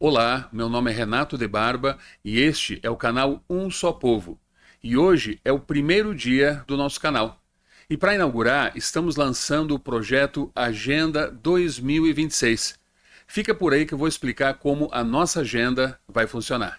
Olá, meu nome é Renato de Barba e este é o canal Um Só Povo. E hoje é o primeiro dia do nosso canal. E para inaugurar, estamos lançando o projeto Agenda 2026. Fica por aí que eu vou explicar como a nossa agenda vai funcionar.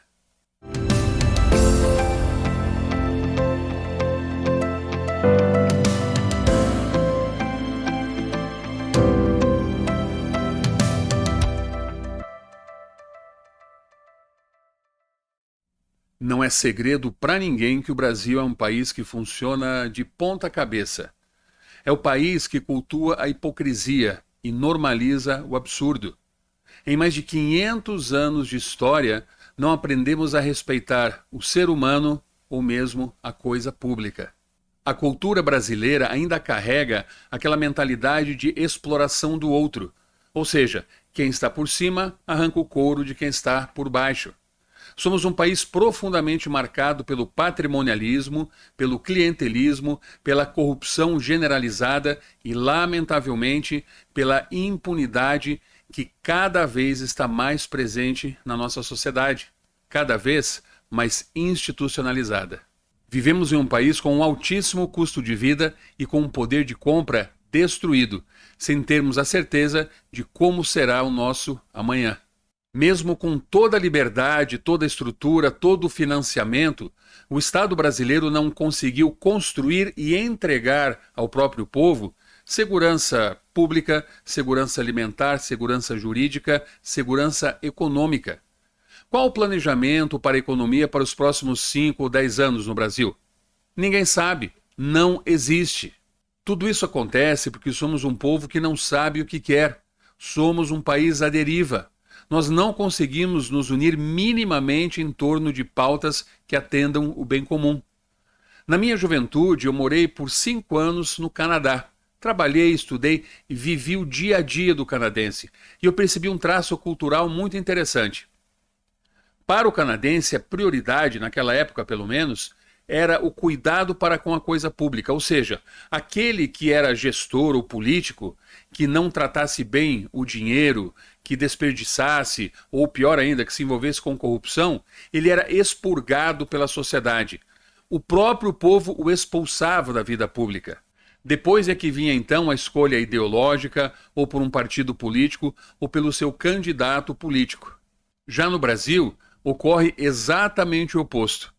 Não é segredo para ninguém que o Brasil é um país que funciona de ponta cabeça. É o país que cultua a hipocrisia e normaliza o absurdo. Em mais de 500 anos de história, não aprendemos a respeitar o ser humano ou mesmo a coisa pública. A cultura brasileira ainda carrega aquela mentalidade de exploração do outro, ou seja, quem está por cima arranca o couro de quem está por baixo. Somos um país profundamente marcado pelo patrimonialismo, pelo clientelismo, pela corrupção generalizada e, lamentavelmente, pela impunidade que cada vez está mais presente na nossa sociedade, cada vez mais institucionalizada. Vivemos em um país com um altíssimo custo de vida e com um poder de compra destruído, sem termos a certeza de como será o nosso amanhã. Mesmo com toda a liberdade, toda a estrutura, todo o financiamento, o Estado brasileiro não conseguiu construir e entregar ao próprio povo segurança pública, segurança alimentar, segurança jurídica, segurança econômica. Qual o planejamento para a economia para os próximos 5 ou 10 anos no Brasil? Ninguém sabe, não existe. Tudo isso acontece porque somos um povo que não sabe o que quer. Somos um país à deriva. Nós não conseguimos nos unir minimamente em torno de pautas que atendam o bem comum. Na minha juventude, eu morei por 5 anos no Canadá. Trabalhei, estudei e vivi o dia a dia do canadense. E eu percebi um traço cultural muito interessante. Para o canadense, a prioridade, naquela época pelo menos, era o cuidado para com a coisa pública, ou seja, aquele que era gestor ou político que não tratasse bem o dinheiro, que desperdiçasse, ou pior ainda, que se envolvesse com corrupção, ele era expurgado pela sociedade. O próprio povo o expulsava da vida pública. Depois é que vinha então a escolha ideológica, ou por um partido político, ou pelo seu candidato político. Já no Brasil, ocorre exatamente o oposto.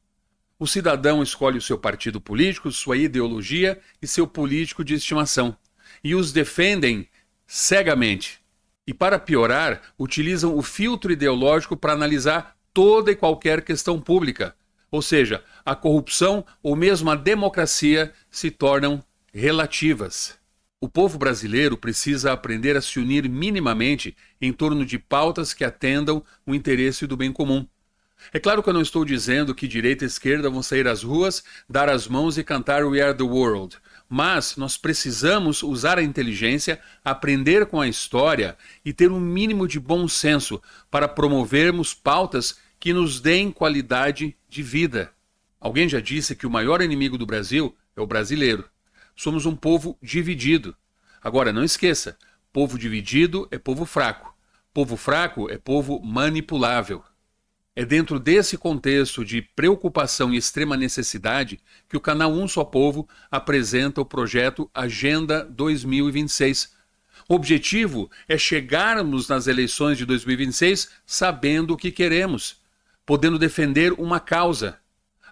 O cidadão escolhe o seu partido político, sua ideologia e seu político de estimação. E os defendem cegamente. E para piorar, utilizam o filtro ideológico para analisar toda e qualquer questão pública. Ou seja, a corrupção ou mesmo a democracia se tornam relativas. O povo brasileiro precisa aprender a se unir minimamente em torno de pautas que atendam o interesse do bem comum. É claro que eu não estou dizendo que direita e esquerda vão sair às ruas, dar as mãos e cantar We Are the World. Mas nós precisamos usar a inteligência, aprender com a história e ter um mínimo de bom senso para promovermos pautas que nos deem qualidade de vida. Alguém já disse que o maior inimigo do Brasil é o brasileiro. Somos um povo dividido. Agora, não esqueça, povo dividido é povo fraco. Povo fraco é povo manipulável. É dentro desse contexto de preocupação e extrema necessidade que o canal Um Só Povo apresenta o projeto Agenda 2026. O objetivo é chegarmos nas eleições de 2026 sabendo o que queremos, podendo defender uma causa.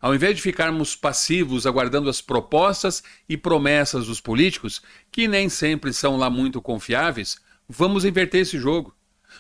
Ao invés de ficarmos passivos aguardando as propostas e promessas dos políticos, que nem sempre são lá muito confiáveis, vamos inverter esse jogo.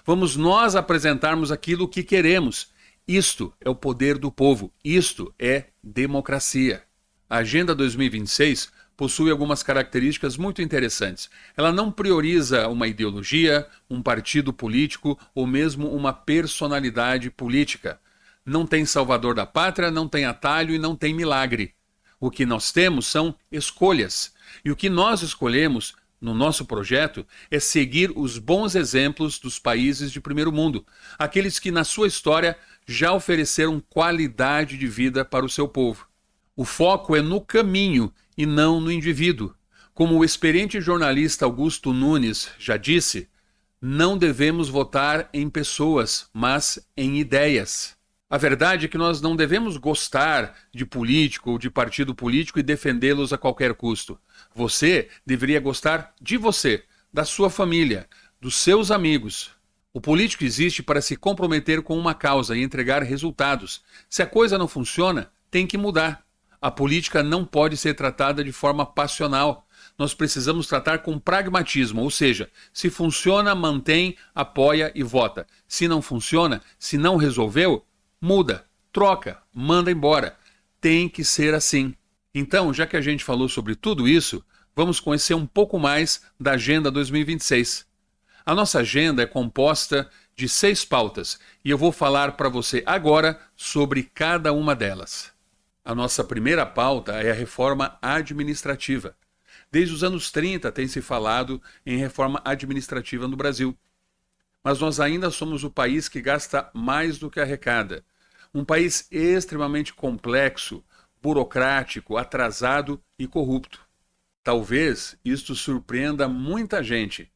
Vamos nós apresentarmos aquilo que queremos. Isto é o poder do povo, isto é democracia. A Agenda 2026 possui algumas características muito interessantes. Ela não prioriza uma ideologia, um partido político ou mesmo uma personalidade política. Não tem salvador da pátria, não tem atalho e não tem milagre. O que nós temos são escolhas. E o que nós escolhemos no nosso projeto é seguir os bons exemplos dos países de primeiro mundo, aqueles que na sua história já ofereceram qualidade de vida para o seu povo. O foco é no caminho e não no indivíduo. Como o experiente jornalista Augusto Nunes já disse, Não devemos votar em pessoas, mas em ideias. A verdade é que nós não devemos gostar de político ou de partido político e defendê-los a qualquer custo. Você deveria gostar de você, da sua família, dos seus amigos. O político existe para se comprometer com uma causa e entregar resultados. Se a coisa não funciona, tem que mudar. A política não pode ser tratada de forma passional. Nós precisamos tratar com pragmatismo, ou seja, se funciona, mantém, apoia e vota. Se não funciona, se não resolveu, muda, troca, manda embora. Tem que ser assim. Então, já que a gente falou sobre tudo isso, vamos conhecer um pouco mais da Agenda 2026. A nossa agenda é composta de 6 pautas e eu vou falar para você agora sobre cada uma delas. A nossa primeira pauta é a reforma administrativa. Desde os anos 30 tem se falado em reforma administrativa no Brasil. Mas nós ainda somos o país que gasta mais do que arrecada. Um país extremamente complexo, burocrático, atrasado e corrupto. Talvez isto surpreenda muita gente,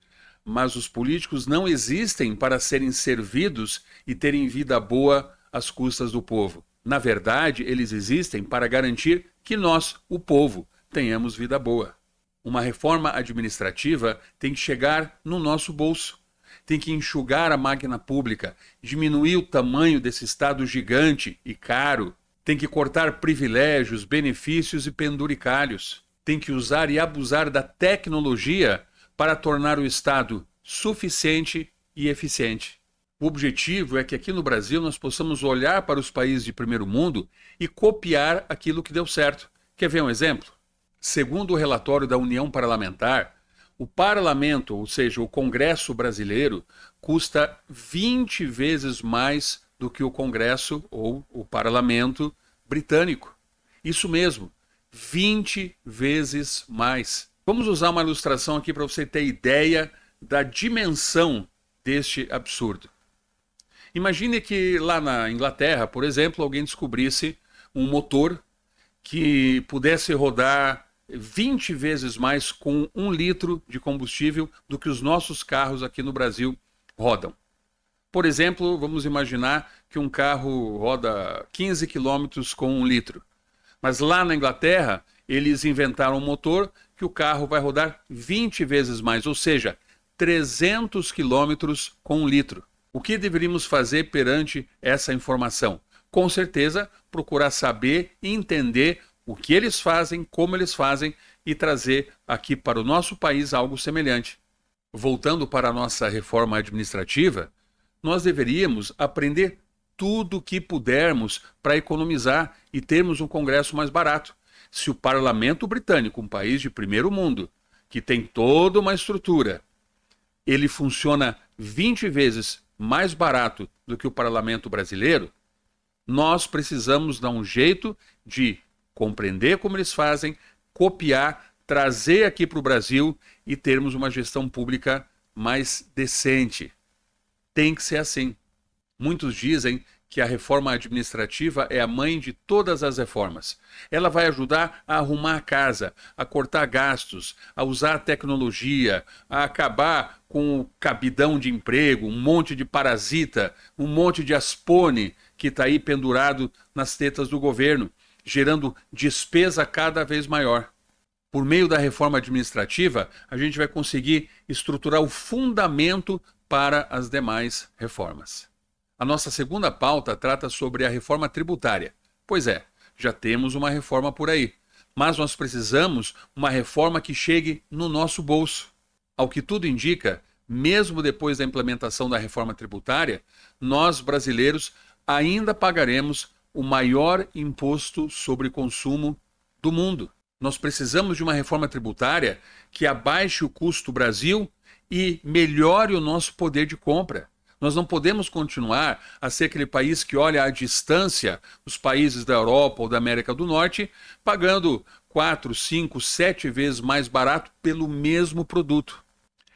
mas os políticos não existem para serem servidos e terem vida boa às custas do povo. Na verdade, eles existem para garantir que nós, o povo, tenhamos vida boa. Uma reforma administrativa tem que chegar no nosso bolso. Tem que enxugar a máquina pública, diminuir o tamanho desse Estado gigante e caro. Tem que cortar privilégios, benefícios e penduricalhos. Tem que usar e abusar da tecnologia para tornar o Estado suficiente e eficiente. O objetivo é que aqui no Brasil nós possamos olhar para os países de primeiro mundo e copiar aquilo que deu certo. Quer ver um exemplo? Segundo o relatório da União Parlamentar, o parlamento, ou seja, o Congresso brasileiro, custa 20 vezes mais do que o Congresso ou o parlamento britânico. Isso mesmo, 20 vezes mais. Vamos usar uma ilustração aqui para você ter ideia da dimensão deste absurdo. Imagine que lá na Inglaterra, por exemplo, alguém descobrisse um motor que pudesse rodar 20 vezes mais com 1 litro de combustível do que os nossos carros aqui no Brasil rodam. Por exemplo, vamos imaginar que um carro roda 15 quilômetros com 1 litro. Mas lá na Inglaterra, eles inventaram um motor que o carro vai rodar 20 vezes mais, ou seja, 300 quilômetros com 1 litro. O que deveríamos fazer perante essa informação? Com certeza, procurar saber e entender o que eles fazem, como eles fazem e trazer aqui para o nosso país algo semelhante. Voltando para a nossa reforma administrativa, nós deveríamos aprender tudo o que pudermos para economizar e termos um Congresso mais barato. Se o parlamento britânico, um país de primeiro mundo, que tem toda uma estrutura, ele funciona 20 vezes mais barato do que o parlamento brasileiro, nós precisamos dar um jeito de compreender como eles fazem, copiar, trazer aqui para o Brasil e termos uma gestão pública mais decente. Tem que ser assim. Muitos dizem que a reforma administrativa é a mãe de todas as reformas. Ela vai ajudar a arrumar a casa, a cortar gastos, a usar a tecnologia, a acabar com o cabidão de emprego, um monte de parasita, um monte de aspone que está aí pendurado nas tetas do governo, gerando despesa cada vez maior. Por meio da reforma administrativa, a gente vai conseguir estruturar o fundamento para as demais reformas. A nossa segunda pauta trata sobre a reforma tributária. Pois é, já temos uma reforma por aí, mas nós precisamos uma reforma que chegue no nosso bolso. Ao que tudo indica, mesmo depois da implementação da reforma tributária, nós brasileiros ainda pagaremos o maior imposto sobre consumo do mundo. Nós precisamos de uma reforma tributária que abaixe o custo Brasil e melhore o nosso poder de compra. Nós não podemos continuar a ser aquele país que olha à distância os países da Europa ou da América do Norte, pagando 4, 5, 7 vezes mais barato pelo mesmo produto.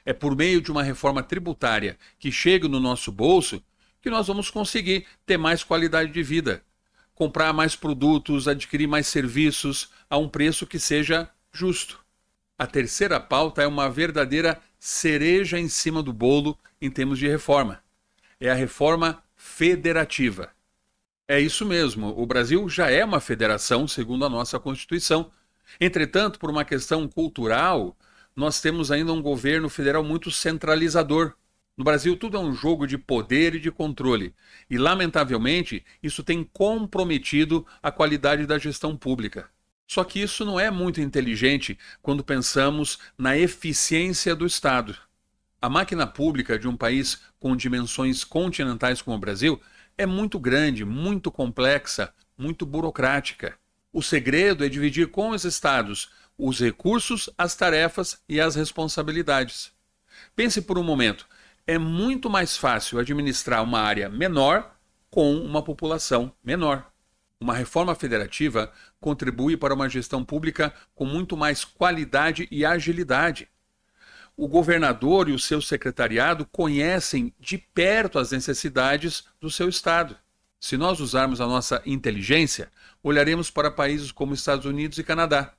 É por meio de uma reforma tributária que chegue no nosso bolso que nós vamos conseguir ter mais qualidade de vida, comprar mais produtos, adquirir mais serviços a um preço que seja justo. A terceira pauta é uma verdadeira cereja em cima do bolo em termos de reforma. É a reforma federativa. É isso mesmo, o Brasil já é uma federação, segundo a nossa Constituição. Entretanto, por uma questão cultural, nós temos ainda um governo federal muito centralizador. No Brasil, tudo é um jogo de poder e de controle. E, lamentavelmente, isso tem comprometido a qualidade da gestão pública. Só que isso não é muito inteligente quando pensamos na eficiência do Estado. A máquina pública de um país com dimensões continentais como o Brasil é muito grande, muito complexa, muito burocrática. O segredo é dividir com os estados os recursos, as tarefas e as responsabilidades. Pense por um momento, é muito mais fácil administrar uma área menor com uma população menor. Uma reforma federativa contribui para uma gestão pública com muito mais qualidade e agilidade. O governador e o seu secretariado conhecem de perto as necessidades do seu estado. Se nós usarmos a nossa inteligência, olharemos para países como Estados Unidos e Canadá.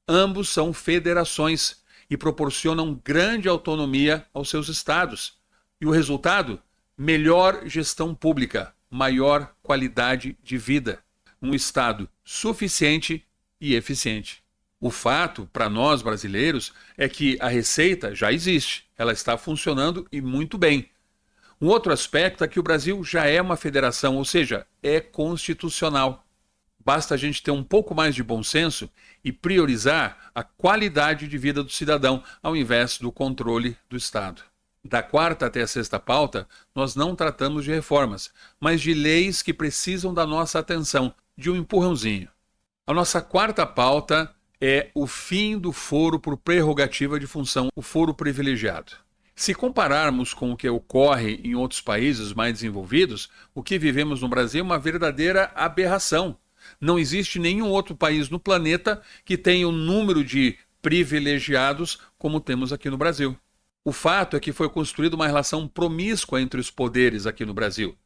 Ambos são federações e proporcionam grande autonomia aos seus estados. E o resultado? Melhor gestão pública, maior qualidade de vida. Um estado suficiente e eficiente. O fato, para nós brasileiros, é que a receita já existe, ela está funcionando e muito bem. Um outro aspecto é que o Brasil já é uma federação, ou seja, é constitucional. Basta a gente ter um pouco mais de bom senso e priorizar a qualidade de vida do cidadão, ao invés do controle do Estado. Da quarta até a sexta pauta, nós não tratamos de reformas, mas de leis que precisam da nossa atenção, de um empurrãozinho. A nossa quarta pauta é o fim do foro por prerrogativa de função, o foro privilegiado. Se compararmos com o que ocorre em outros países mais desenvolvidos, o que vivemos no Brasil é uma verdadeira aberração. Não existe nenhum outro país no planeta que tenha o número de privilegiados como temos aqui no Brasil. O fato é que foi construída uma relação promíscua entre os poderes aqui no Brasil.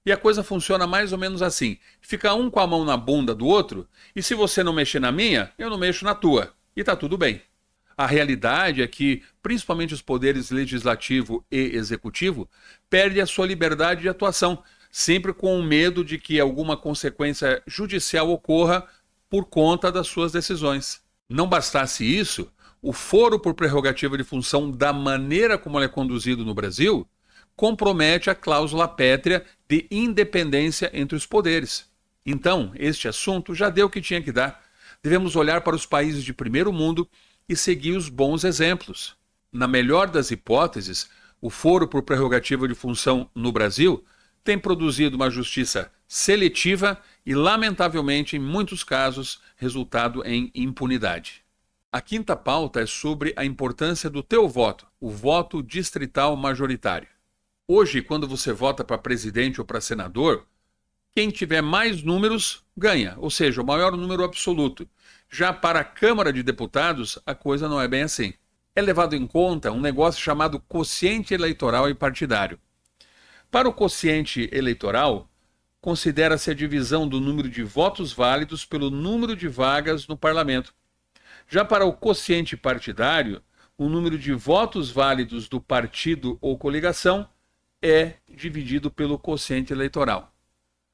E a coisa funciona mais ou menos assim. Fica um com a mão na bunda do outro, e se você não mexer na minha, eu não mexo na tua. E está tudo bem. A realidade é que, principalmente os poderes legislativo e executivo, perdem a sua liberdade de atuação, sempre com o medo de que alguma consequência judicial ocorra por conta das suas decisões. Não bastasse isso, o foro por prerrogativa de função, da maneira como ele é conduzido no Brasil, compromete a cláusula pétrea de independência entre os poderes. Então, este assunto já deu o que tinha que dar. Devemos olhar para os países de primeiro mundo e seguir os bons exemplos. Na melhor das hipóteses, o foro por prerrogativa de função no Brasil tem produzido uma justiça seletiva e, lamentavelmente, em muitos casos, resultado em impunidade. A quinta pauta é sobre a importância do teu voto, o voto distrital majoritário. Hoje, quando você vota para presidente ou para senador, quem tiver mais números ganha, ou seja, o maior número absoluto. Já para a Câmara de Deputados, a coisa não é bem assim. É levado em conta um negócio chamado quociente eleitoral e partidário. Para o quociente eleitoral, considera-se a divisão do número de votos válidos pelo número de vagas no parlamento. Já para o quociente partidário, o número de votos válidos do partido ou coligação é dividido pelo quociente eleitoral.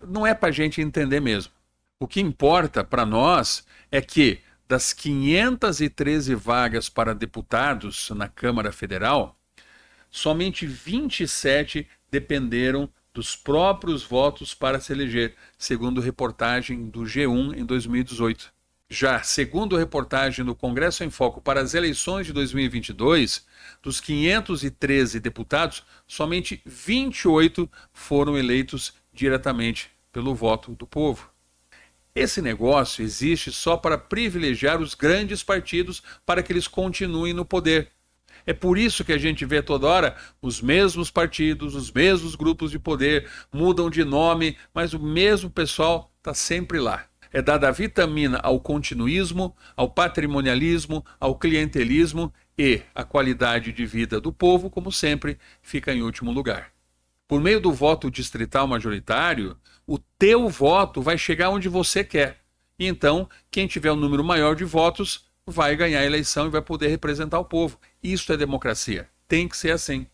Não é para a gente entender mesmo. O que importa para nós é que, das 513 vagas para deputados na Câmara Federal, somente 27 dependeram dos próprios votos para se eleger, segundo reportagem do G1 em 2018. Já, segundo reportagem do Congresso em Foco para as eleições de 2022, dos 513 deputados, somente 28 foram eleitos diretamente pelo voto do povo. Esse negócio existe só para privilegiar os grandes partidos para que eles continuem no poder. É por isso que a gente vê toda hora os mesmos partidos, os mesmos grupos de poder, mudam de nome, mas o mesmo pessoal está sempre lá. É dada a vitamina ao continuismo, ao patrimonialismo, ao clientelismo e a qualidade de vida do povo, como sempre, fica em último lugar. Por meio do voto distrital majoritário, o teu voto vai chegar onde você quer. E então, quem tiver um número maior de votos vai ganhar a eleição e vai poder representar o povo. Isso é democracia. Tem que ser assim.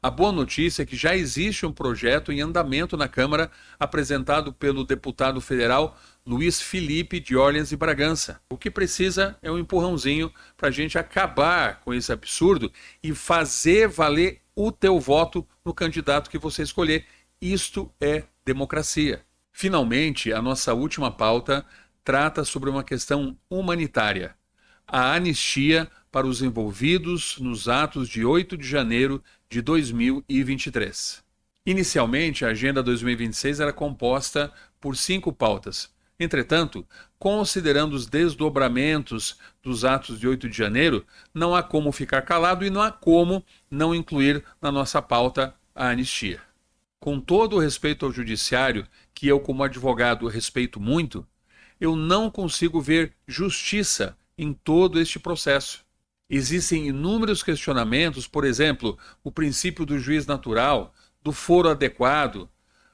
A boa notícia é que já existe um projeto em andamento na Câmara apresentado pelo deputado federal Luiz Felipe de Orleans e Bragança. O que precisa é um empurrãozinho para a gente acabar com esse absurdo e fazer valer o teu voto no candidato que você escolher. Isto é democracia. Finalmente, a nossa última pauta trata sobre uma questão humanitária. A anistia para os envolvidos nos atos de 8 de janeiro de 2023. Inicialmente, a Agenda 2026 era composta por 5 pautas. Entretanto, considerando os desdobramentos dos atos de 8 de janeiro, não há como ficar calado e não há como não incluir na nossa pauta a anistia. Com todo o respeito ao judiciário, que eu como advogado respeito muito, eu não consigo ver justiça em todo este processo. Existem inúmeros questionamentos, por exemplo, o princípio do juiz natural, do foro adequado,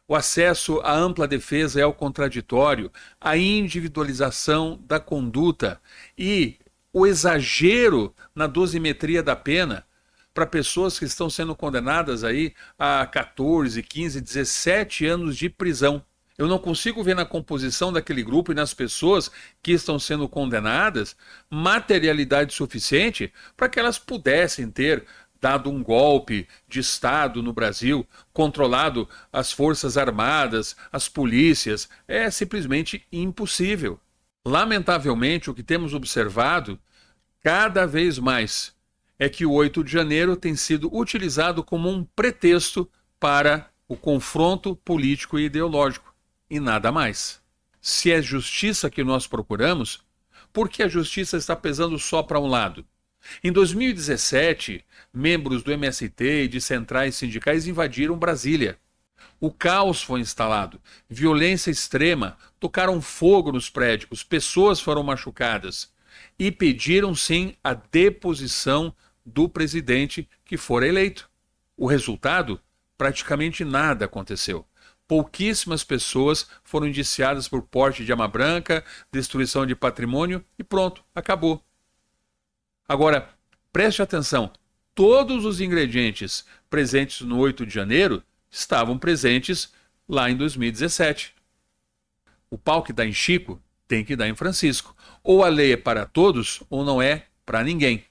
o acesso à ampla defesa e ao contraditório, a individualização da conduta e o exagero na dosimetria da pena para pessoas que estão sendo condenadas aí a 14, 15, 17 anos de prisão. Eu não consigo ver na composição daquele grupo e nas pessoas que estão sendo condenadas materialidade suficiente para que elas pudessem ter dado um golpe de Estado no Brasil, controlado as Forças Armadas, as polícias. É simplesmente impossível. Lamentavelmente, o que temos observado cada vez mais é que o 8 de janeiro tem sido utilizado como um pretexto para o confronto político e ideológico. E nada mais. Se é justiça que nós procuramos, por que a justiça está pesando só para um lado? Em 2017, membros do MST e de centrais sindicais invadiram Brasília. O caos foi instalado, violência extrema, tocaram fogo nos prédios, pessoas foram machucadas e pediram sim a deposição do presidente que fora eleito. O resultado? Praticamente nada aconteceu. Pouquíssimas pessoas foram indiciadas por porte de arma branca, destruição de patrimônio e pronto, acabou. Agora, preste atenção, todos os ingredientes presentes no 8 de janeiro estavam presentes lá em 2017. O pau que dá em Chico tem que dar em Francisco. Ou a lei é para todos ou não é para ninguém.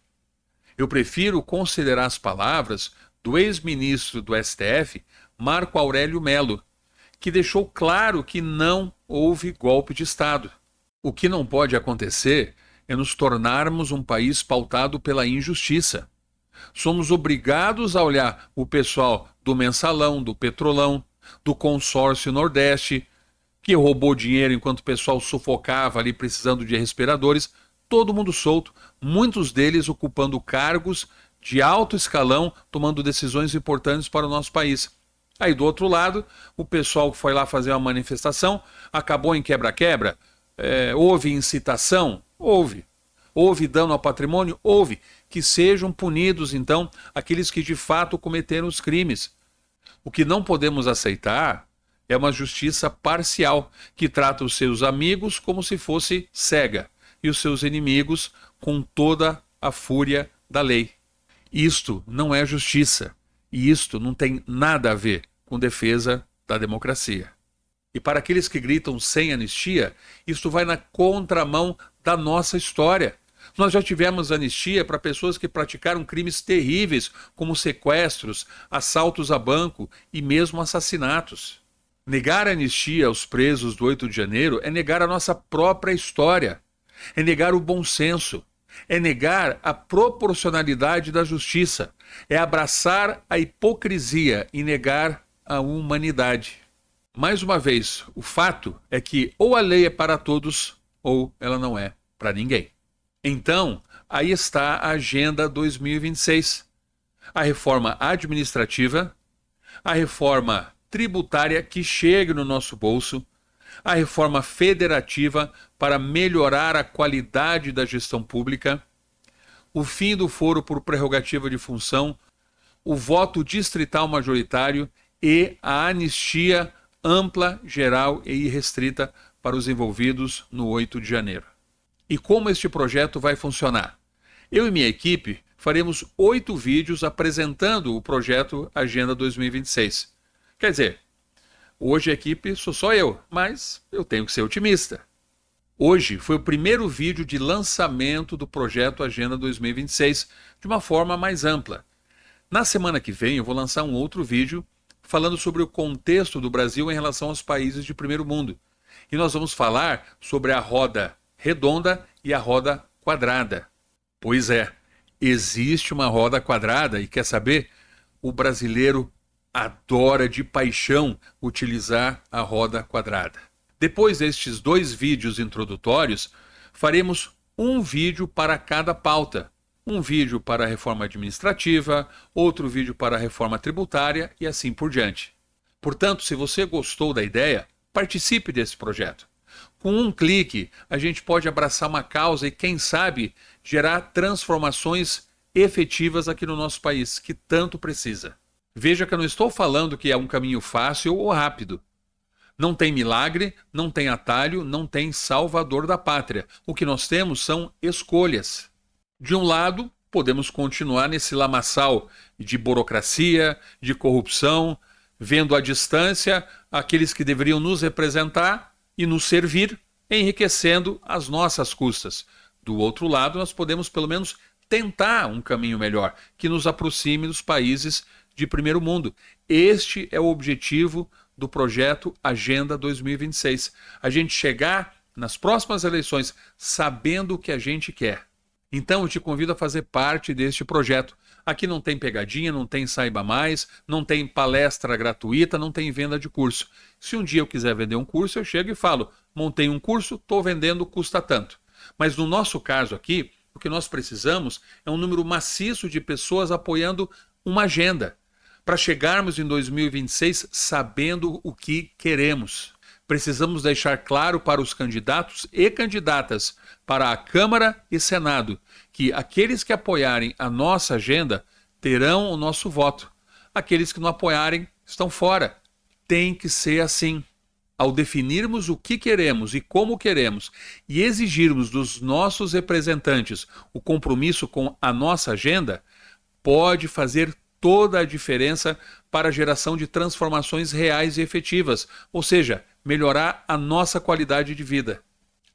Eu prefiro considerar as palavras do ex-ministro do STF, Marco Aurélio Mello, que deixou claro que não houve golpe de Estado. O que não pode acontecer é nos tornarmos um país pautado pela injustiça. Somos obrigados a olhar o pessoal do Mensalão, do Petrolão, do Consórcio Nordeste, que roubou dinheiro enquanto o pessoal sufocava ali precisando de respiradores, todo mundo solto, muitos deles ocupando cargos de alto escalão, tomando decisões importantes para o nosso país. Aí do outro lado, o pessoal que foi lá fazer uma manifestação, acabou em quebra-quebra, houve incitação? Houve. Houve dano ao patrimônio? Houve. Que sejam punidos, então, aqueles que de fato cometeram os crimes. O que não podemos aceitar é uma justiça parcial, que trata os seus amigos como se fosse cega, e os seus inimigos com toda a fúria da lei. Isto não é justiça. E isto não tem nada a ver com defesa da democracia. E para aqueles que gritam sem anistia, isto vai na contramão da nossa história. Nós já tivemos anistia para pessoas que praticaram crimes terríveis, como sequestros, assaltos a banco e mesmo assassinatos. Negar anistia aos presos do 8 de janeiro é negar a nossa própria história, é negar o bom senso, é negar a proporcionalidade da justiça, é abraçar a hipocrisia e negar a humanidade. Mais uma vez, o fato é que ou a lei é para todos ou ela não é para ninguém. Então, aí está a Agenda 2026. A reforma administrativa, a reforma tributária que chegue no nosso bolso, a reforma federativa para melhorar a qualidade da gestão pública, o fim do foro por prerrogativa de função, o voto distrital majoritário e a anistia ampla, geral e irrestrita para os envolvidos no 8 de janeiro. E como este projeto vai funcionar? Eu e minha equipe faremos 8 vídeos apresentando o projeto Agenda 2026. Quer dizer, hoje a equipe sou só eu, mas eu tenho que ser otimista. Hoje foi o primeiro vídeo de lançamento do projeto Agenda 2026 de uma forma mais ampla. Na semana que vem eu vou lançar um outro vídeo falando sobre o contexto do Brasil em relação aos países de primeiro mundo. E nós vamos falar sobre a roda redonda e a roda quadrada. Pois é, existe uma roda quadrada e quer saber? O brasileiro adora de paixão utilizar a roda quadrada. Depois destes 2 vídeos introdutórios, faremos um vídeo para cada pauta. Um vídeo para a reforma administrativa, outro vídeo para a reforma tributária e assim por diante. Portanto, se você gostou da ideia, participe desse projeto. Com um clique, a gente pode abraçar uma causa e, quem sabe, gerar transformações efetivas aqui no nosso país, que tanto precisa. Veja que eu não estou falando que é um caminho fácil ou rápido. Não tem milagre, não tem atalho, não tem salvador da pátria. O que nós temos são escolhas. De um lado, podemos continuar nesse lamaçal de burocracia, de corrupção, vendo à distância aqueles que deveriam nos representar e nos servir, enriquecendo às nossas custas. Do outro lado, nós podemos pelo menos tentar um caminho melhor, que nos aproxime dos países de primeiro mundo. Este é o objetivo do projeto Agenda 2026. A gente chegar nas próximas eleições sabendo o que a gente quer. Então eu te convido a fazer parte deste projeto. Aqui não tem pegadinha, não tem saiba mais, não tem palestra gratuita, não tem venda de curso. Se um dia eu quiser vender um curso, eu chego e falo, montei um curso, estou vendendo, custa tanto. Mas no nosso caso aqui, o que nós precisamos é um número maciço de pessoas apoiando uma agenda, para chegarmos em 2026 sabendo o que queremos. Precisamos deixar claro para os candidatos e candidatas para a Câmara e Senado que aqueles que apoiarem a nossa agenda terão o nosso voto. Aqueles que não apoiarem estão fora. Tem que ser assim. Ao definirmos o que queremos e como queremos e exigirmos dos nossos representantes o compromisso com a nossa agenda, pode fazer toda a diferença para a geração de transformações reais e efetivas, ou seja, melhorar a nossa qualidade de vida.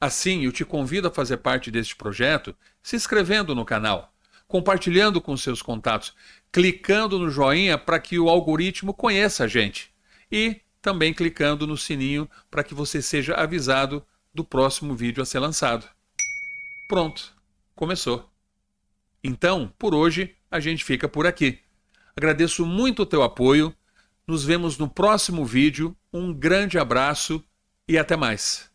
Assim, eu te convido a fazer parte deste projeto se inscrevendo no canal, compartilhando com seus contatos, clicando no joinha para que o algoritmo conheça a gente e também clicando no sininho para que você seja avisado do próximo vídeo a ser lançado. Pronto, começou. Então, por hoje, a gente fica por aqui. Agradeço muito o teu apoio, nos vemos no próximo vídeo, um grande abraço e até mais.